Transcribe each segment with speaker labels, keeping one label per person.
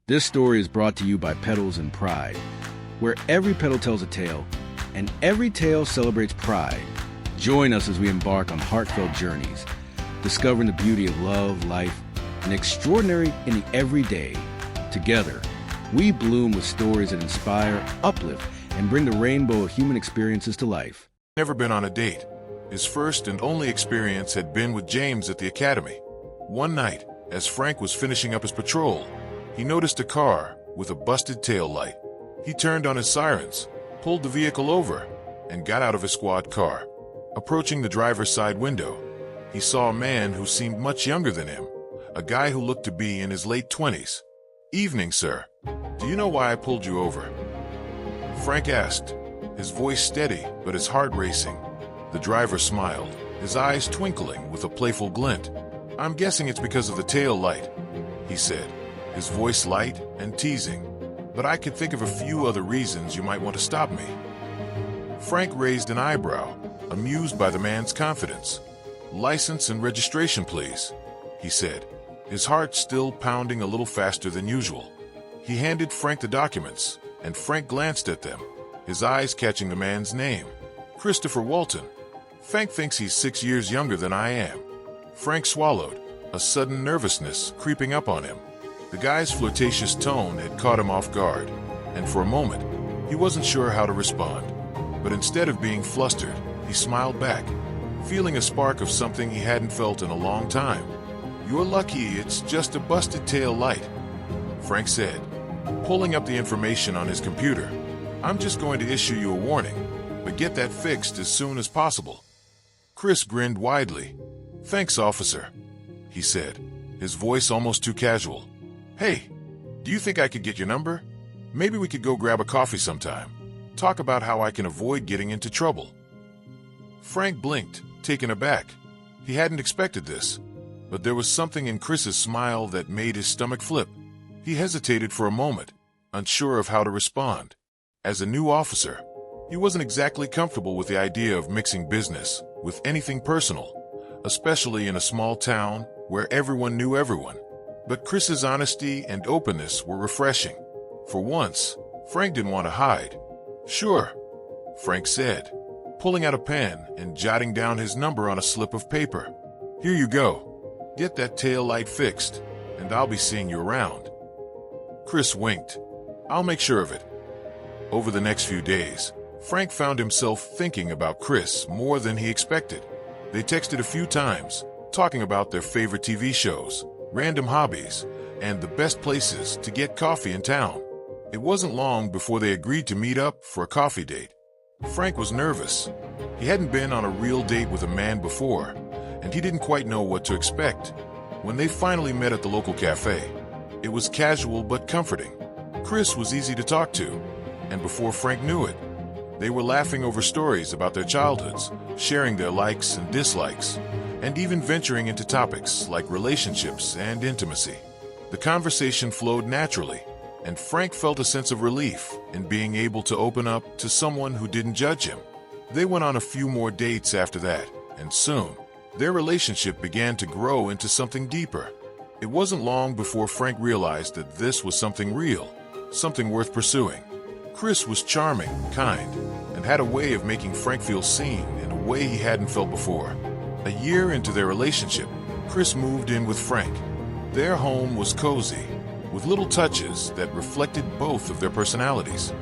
Speaker 1: This story is brought to you by Petals and Pride, where every petal tells a tale, and every tale celebrates pride. Join us as we embark on heartfelt journeys, discovering the beauty of love, life, and extraordinary in the everyday. Together, we bloom with stories that inspire, uplift, and bring the rainbow of human experiences to life.
Speaker 2: Never been on a date. His first and only experience had been with James at the academy. One night, as Frank was finishing up his patrol, he noticed a car with a busted tail light. He turned on his sirens, pulled the vehicle over, and got out of his squad car. Approaching the driver's side window, he saw a man who seemed much younger than him, a guy who looked to be in his late 20s. "Evening, sir. Do you know why I pulled you over?" Frank asked, his voice steady but his heart racing. The driver smiled, his eyes twinkling with a playful glint. "I'm guessing it's because of the tail light," he said, his voice light and teasing. "But I could think of a few other reasons you might want to stop me." Frank raised an eyebrow, amused by the man's confidence. "License and registration, please," he said, his heart still pounding a little faster than usual. He handed Frank the documents, and Frank glanced at them, his eyes catching the man's name. "Christopher Walton." "Frank thinks he's 6 years younger than I am." Frank swallowed, a sudden nervousness creeping up on him. The guy's flirtatious tone had caught him off guard, and for a moment, he wasn't sure how to respond. But instead of being flustered, he smiled back, feeling a spark of something he hadn't felt in a long time. "You're lucky it's just a busted tail light," Frank said, pulling up the information on his computer. "I'm just going to issue you a warning, but get that fixed as soon as possible." Chris grinned widely. "Thanks, officer," he said, his voice almost too casual. "Hey, do you think I could get your number? Maybe we could go grab a coffee sometime. Talk about how I can avoid getting into trouble." Frank blinked, taken aback. He hadn't expected this, but there was something in Chris's smile that made his stomach flip. He hesitated for a moment, unsure of how to respond. As a new officer, he wasn't exactly comfortable with the idea of mixing business with anything personal, especially in a small town where everyone knew everyone. But Chris's honesty and openness were refreshing. For once, Frank didn't want to hide. "Sure," Frank said, pulling out a pen and jotting down his number on a slip of paper. "Here you go. Get that tail light fixed, and I'll be seeing you around." Chris winked. "I'll make sure of it." Over the next few days, Frank found himself thinking about Chris more than he expected. They texted a few times, talking about their favorite TV shows, random hobbies, and the best places to get coffee in town. It wasn't long before they agreed to meet up for a coffee date. Frank was nervous. He hadn't been on a real date with a man before, and he didn't quite know what to expect. When they finally met at the local cafe, it was casual but comforting. Chris was easy to talk to, and before Frank knew it, they were laughing over stories about their childhoods, sharing their likes and dislikes, and even venturing into topics like relationships and intimacy. The conversation flowed naturally, and Frank felt a sense of relief in being able to open up to someone who didn't judge him. They went on a few more dates after that, and soon, their relationship began to grow into something deeper. It wasn't long before Frank realized that this was something real, something worth pursuing. Chris was charming, kind, and had a way of making Frank feel seen in a way he hadn't felt before. A year into their relationship, Chris moved in with Frank. Their home was cozy, with little touches that reflected both of their personalities.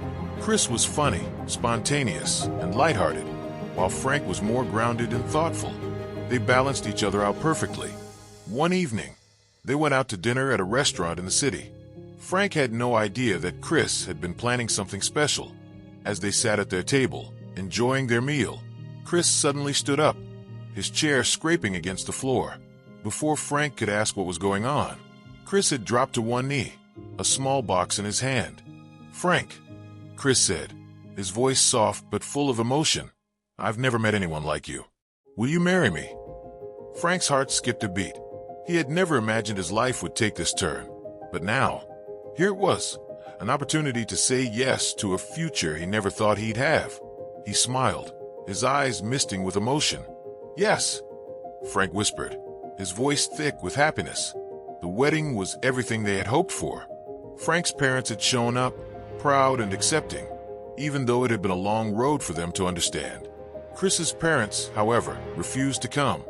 Speaker 2: Chris was funny, spontaneous, and lighthearted, while Frank was more grounded and thoughtful. They balanced each other out perfectly. One evening, they went out to dinner at a restaurant in the city. Frank had no idea that Chris had been planning something special. As they sat at their table, enjoying their meal, Chris suddenly stood up, his chair scraping against the floor. Before Frank could ask what was going on, Chris had dropped to one knee, a small box in his hand. "Frank," Chris said, his voice soft but full of emotion, "I've never met anyone like you. Will you marry me?" Frank's heart skipped a beat. He had never imagined his life would take this turn, but now, here it was, an opportunity to say yes to a future he never thought he'd have. He smiled, his eyes misting with emotion. "Yes," Frank whispered, his voice thick with happiness. The wedding was everything they had hoped for. Frank's parents had shown up, proud and accepting, even though it had been a long road for them to understand. Chris's parents, however, refused to come.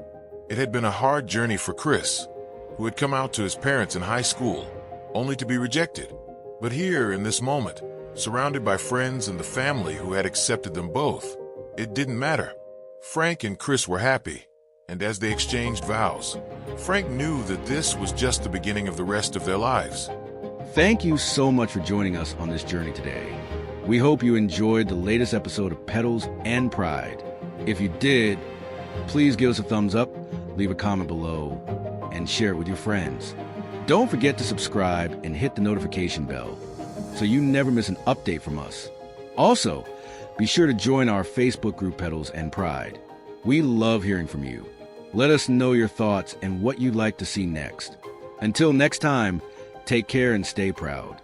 Speaker 2: It had been a hard journey for Chris, who had come out to his parents in high school, only to be rejected. But here, in this moment, surrounded by friends and the family who had accepted them both, it didn't matter. Frank and Chris were happy, and as they exchanged vows, Frank knew that this was just the beginning of the rest of their lives.
Speaker 1: Thank you so much for joining us on this journey today. We hope you enjoyed the latest episode of Petals and Pride. If you did, please give us a thumbs up, leave a comment below, and share it with your friends. Don't forget to subscribe and hit the notification bell so you never miss an update from us. Also, be sure to join our Facebook group Petals and Pride. We love hearing from you. Let us know your thoughts and what you'd like to see next. Until next time, take care and stay proud.